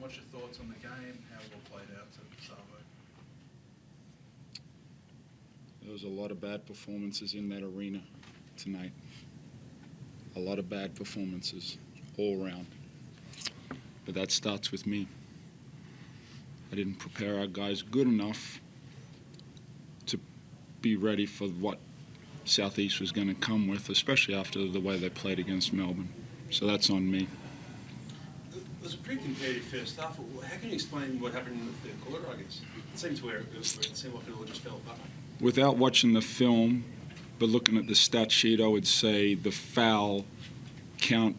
What's your thoughts on the game? How it all played out to Savo? There was a lot of bad performances in that arena tonight. A lot of bad performances all round. But that starts with me. I didn't prepare our guys good enough to be ready for what Southeast was going to come with, especially after the way they played against Melbourne. So that's on me. It was a pretty competitive first half. How can you explain what happened in the third quarter, I guess? It seemed like it all just fell apart. Without watching the film, but looking at the stat sheet, I would say the foul count,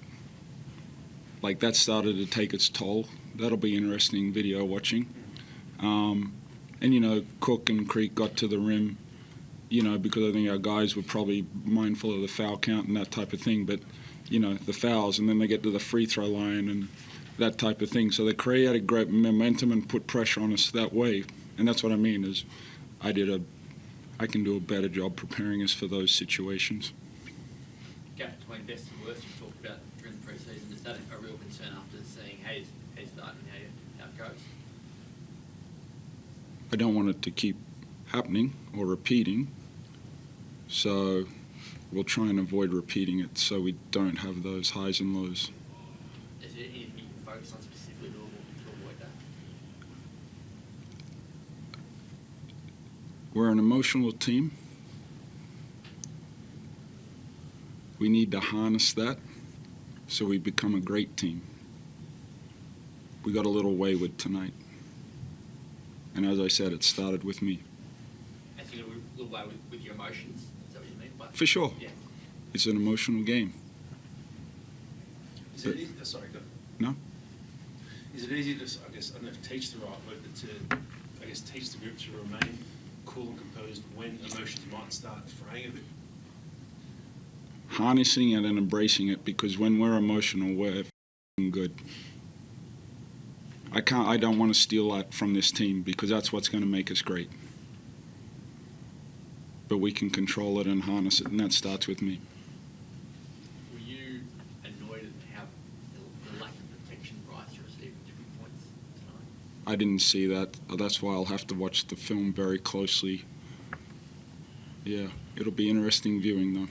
like that started to take its toll. That'll be interesting video watching. And, you know, Cook and Creek got to the rim, you know, because I think our guys were probably mindful of the foul count and that type of thing. But, you know, the fouls, and then they get to the free throw line and that type of thing. So they created great momentum and put pressure on us that way. And that's what I mean is I can do a better job preparing us for those situations. Gap between best and worst you talked about during the pre-season, is that a real concern after seeing how you start and how it goes? I don't want it to keep happening or repeating, so we'll try and avoid repeating it so we don't have those highs and lows. Is there anything you can focus on specifically to avoid that? We're an emotional team. We need to harness that so we become a great team. We got a little wayward tonight. And as I said, it started with me. As you got a little way with your emotions, is that what you mean? For sure. Yeah. It's an emotional game. Is it easy? Sorry, go. No? Is it easy to, I guess, I don't know if teach the right word, but to, I guess, teach the group to remain cool and composed when emotions might start fraying a bit? Harnessing it and embracing it, because when we're emotional, we're good. I don't want to steal that from this team because that's what's going to make us great. But we can control it and harness it, and that starts with me. Were you annoyed at how the lack of protection Bryce received at different points tonight? I didn't see that. That's why I'll have to watch the film very closely. Yeah, it'll be interesting viewing though.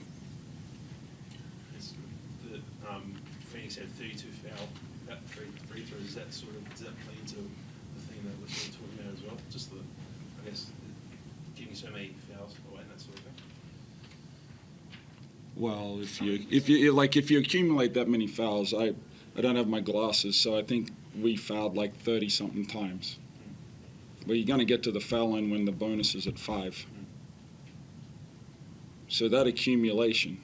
Phoenix had 32 foul, about free throws. Does that play into the thing that we're sort of talking about as well? Just the, I guess, giving so many fouls away and that sort of thing. Well, if you accumulate that many fouls, I don't have my glasses, so I think we fouled like 30-something times. But you're going to get to the foul line when the bonus is at 5. So that accumulation.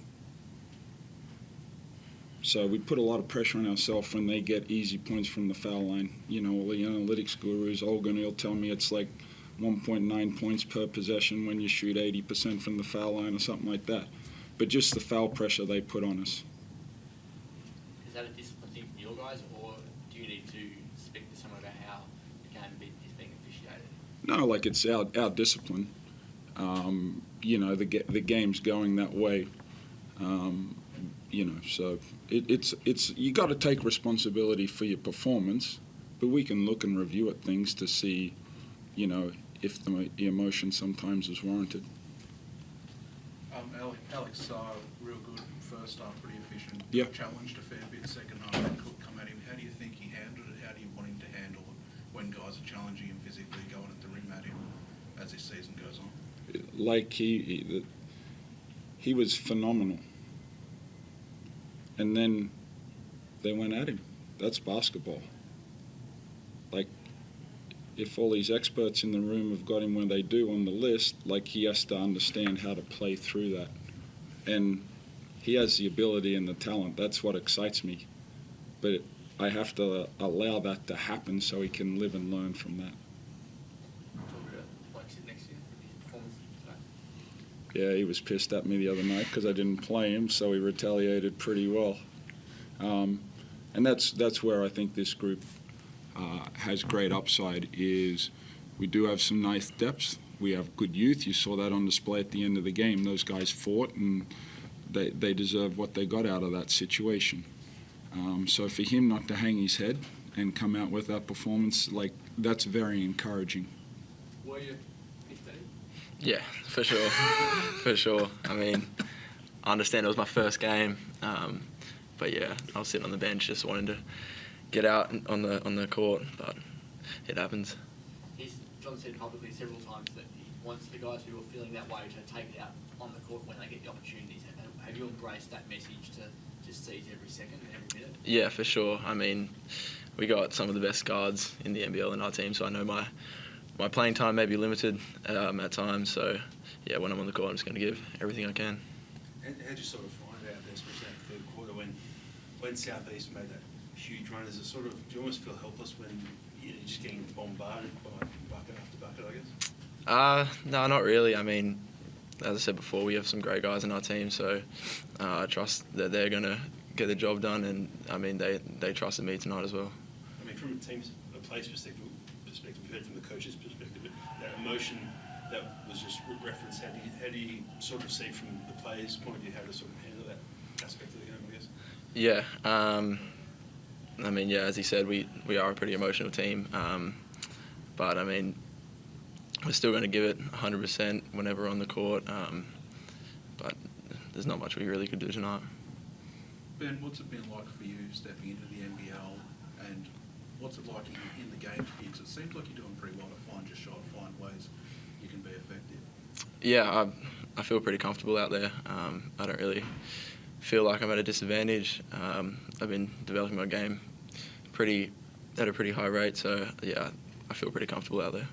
So we put a lot of pressure on ourselves when they get easy points from the foul line. You know, all the analytics gurus, Olgun, he'll tell me it's like 1.9 points per possession when you shoot 80% from the foul line or something like that. But just the foul pressure they put on us. Is that a discipline thing from your guys, or do you need to speak to someone about how the game is being officiated? No, like it's our discipline. You know, the game's going that way. You know, so it's you got to take responsibility for your performance, but we can look and review at things to see, you know, if the emotion sometimes is warranted. Alex, real good first half, pretty efficient. Yeah. Challenged a fair bit second half. When Cook come at him, how do you think he handled it? How do you want him to handle it when guys are challenging him physically, going at the rim at him as this season goes on? Like he was phenomenal. And then they went at him. That's basketball. Like, if all these experts in the room have got him when they do on the list, like he has to understand how to play through that. And he has the ability and the talent. That's what excites me. But I have to allow that to happen so he can live and learn from that. Yeah, he was pissed at me the other night because I didn't play him, so he retaliated pretty well. And that's where I think this group has great upside, is we do have some nice depths. We have good youth. You saw that on display at the end of the game. Those guys fought, and they deserve what they got out of that situation. So for him not to hang his head and come out with that performance, like, that's very encouraging. Were you 15? Yeah, for sure. For sure. I mean, I understand it was my first game, but yeah, I was sitting on the bench just wanting to get out on the court, but it happens. John said publicly several times that he wants the guys who are feeling that way to take it out on the court when they get the opportunities. Have you embraced that message to just seize every second and every minute? Yeah, for sure. I mean, we got some of the best guards in the NBL in our team, so I know my playing time may be limited at times. So, yeah, when I'm on the court, I'm just going to give everything I can. How'd you sort of find out, especially in that third quarter, when South East made that huge run? Is it sort of, do you almost feel helpless when you're just getting bombarded by bucket after bucket, I guess? No, not really. I mean, as I said before, we have some great guys in our team, so I trust that they're going to get the job done, and I mean, they trusted me tonight as well. I mean, from a player's perspective, we've heard from the coach's perspective, but that emotion that was just referenced, how do you sort of see from the players' point of view how to sort of handle that aspect of the game, I guess? Yeah. I mean, yeah, as he said, we are a pretty emotional team, but I mean, we're still going to give it 100% whenever we're on the court, but there's not much we really could do tonight. Ben, what's it been like for you stepping into the NBL, and what's it like in the game for you? 'Cause it seems like you're doing pretty well to find your shot, find ways you can be effective. Yeah, I feel pretty comfortable out there. I don't really feel like I'm at a disadvantage. I've been developing my game at a pretty high rate, so yeah, I feel pretty comfortable out there.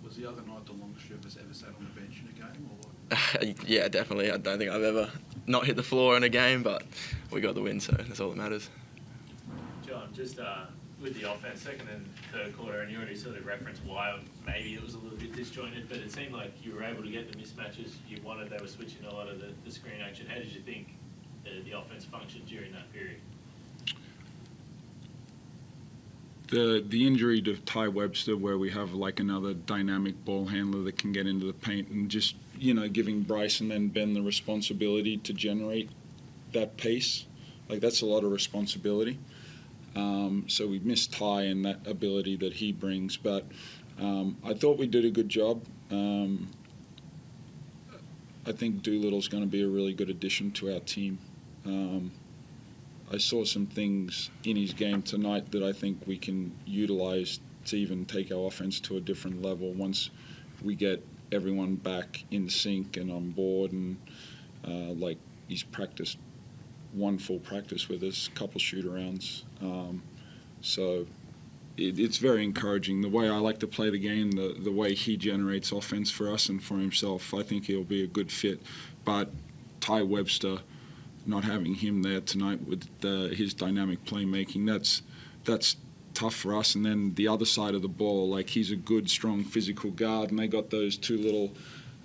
Was the other night the longest you ever sat on the bench in a game, or what? Yeah, definitely. I don't think I've ever not hit the floor in a game, but we got the win, so that's all that matters. John, just with the offense, second and third quarter, and you already sort of referenced why maybe it was a little bit disjointed, but it seemed like you were able to get the mismatches you wanted. They were switching a lot of the screen action. How did you think the offense functioned during that period? The injury to Ty Webster, where we have like another dynamic ball handler that can get into the paint, and just, you know, giving Bryce and then Ben the responsibility to generate that pace, like, that's a lot of responsibility. So we missed Ty and that ability that he brings, but I thought we did a good job. I think Doolittle's going to be a really good addition to our team. I saw some things in his game tonight that I think we can utilize to even take our offense to a different level once we get everyone back in sync and on board. And like, he's practiced one full practice with us, a couple shoot-arounds. So it's very encouraging. The way I like to play the game, the way he generates offense for us and for himself, I think he'll be a good fit. But Ty Webster, not having him there tonight with his dynamic playmaking, that's tough for us. And then the other side of the ball, like, he's a good, strong physical guard, and they got those two little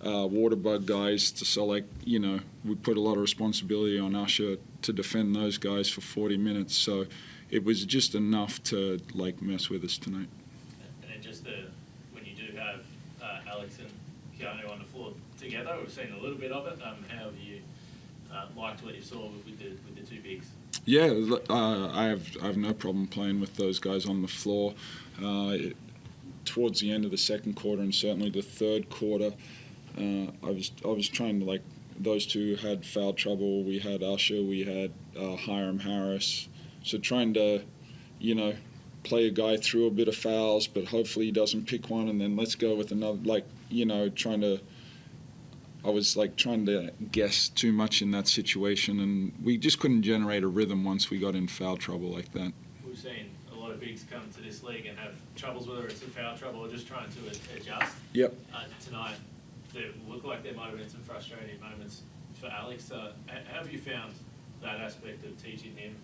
water bug guys. So, like, you know, we put a lot of responsibility on Usher to defend those guys for 40 minutes. So it was just enough to, like, mess with us tonight. And then just when you do have Alex and Keanu on the floor together, we've seen a little bit of it. How have you liked what you saw with the two bigs? Yeah, I have no problem playing with those guys on the floor. Towards the end of the second quarter and certainly the third quarter, I was trying to, like, those two had foul trouble. We had Usher, we had Hiram Harris. So trying to, you know, play a guy through a bit of fouls, but hopefully he doesn't pick one, and then let's go with another, like, you know, I was like trying to guess too much in that situation, and we just couldn't generate a rhythm once we got in foul trouble like that. We've seen a lot of bigs come to this league and have troubles, whether it's a foul trouble or just trying to adjust. Yep. Tonight, it looked like there might have been some frustrating moments for Alex. How have you found that aspect of teaching him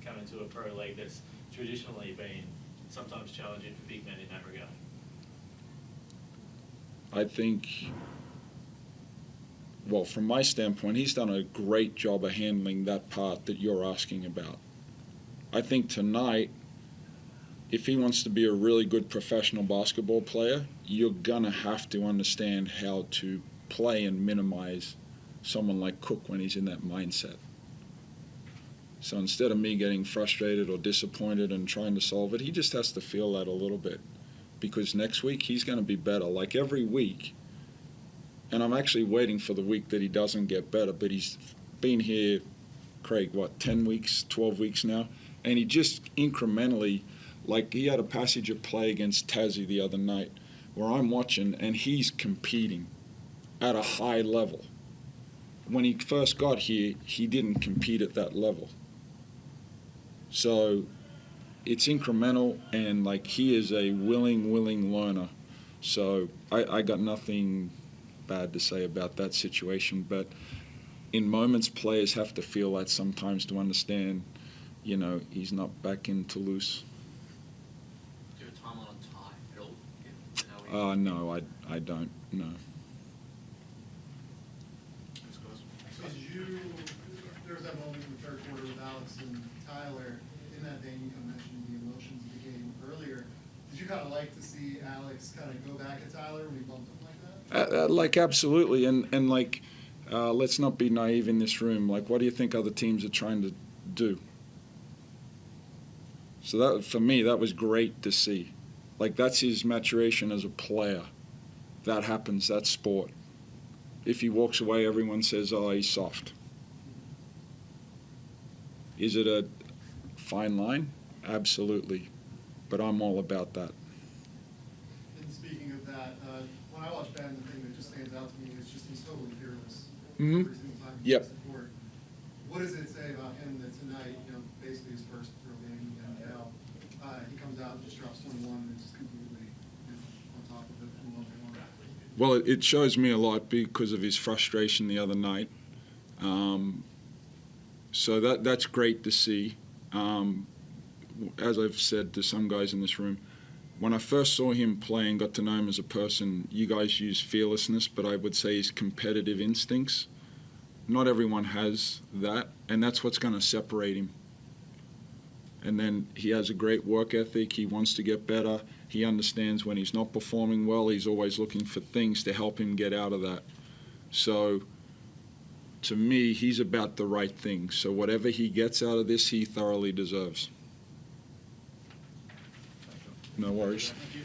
coming to a pro league that's traditionally been sometimes challenging for big men in that regard? I think, well, from my standpoint, he's done a great job of handling that part that you're asking about. I think tonight, if he wants to be a really good professional basketball player, you're going to have to understand how to play and minimize someone like Cook when he's in that mindset. So instead of me getting frustrated or disappointed and trying to solve it, he just has to feel that a little bit. Because next week he's going to be better. Like every week, and I'm actually waiting for the week that he doesn't get better, but he's been here, Craig, 10 weeks, 12 weeks now? And he just incrementally, like he had a passage of play against Tassie the other night where I'm watching and he's competing at a high level. When he first got here, he didn't compete at that level. So it's incremental, and like he is a willing learner. So I got nothing bad to say about that situation, but in moments players have to feel that sometimes to understand, he's not back in Toulouse. Do you have a timeline on Ty at all? No, I don't, no. There was that moment in the third quarter with Alex and Tyler. In that vein, you kind of mentioned the emotions of the game earlier. Did you kind of like to see Alex kind of go back at Tyler when he bumped him like that? Like absolutely, and like let's not be naive in this room. Like, what do you think other teams are trying to do? So that, for me, that was great to see. Like, that's his maturation as a player. That happens. That's sport. If he walks away, everyone says, "Oh, he's soft." Is it a fine line? Absolutely. But I'm all about that. And speaking of that, when I watch Ben, the thing that just stands out to me is just he's totally fearless. Mhm. Every single time he Yep. gets the court. What does it say about him that tonight, basically his first real game in the NBL, he comes out and just drops 21 and just completely on top of it from 1-1? Well, it shows me a lot because of his frustration the other night. So that's great to see. As I've said to some guys in this room, when I first saw him play and got to know him as a person, you guys use fearlessness, but I would say his competitive instincts. Not everyone has that, and that's what's going to separate him. And then he has a great work ethic. He wants to get better. He understands when he's not performing well, he's always looking for things to help him get out of that. So to me, he's about the right thing. So whatever he gets out of this, he thoroughly deserves. No worries. Thank you.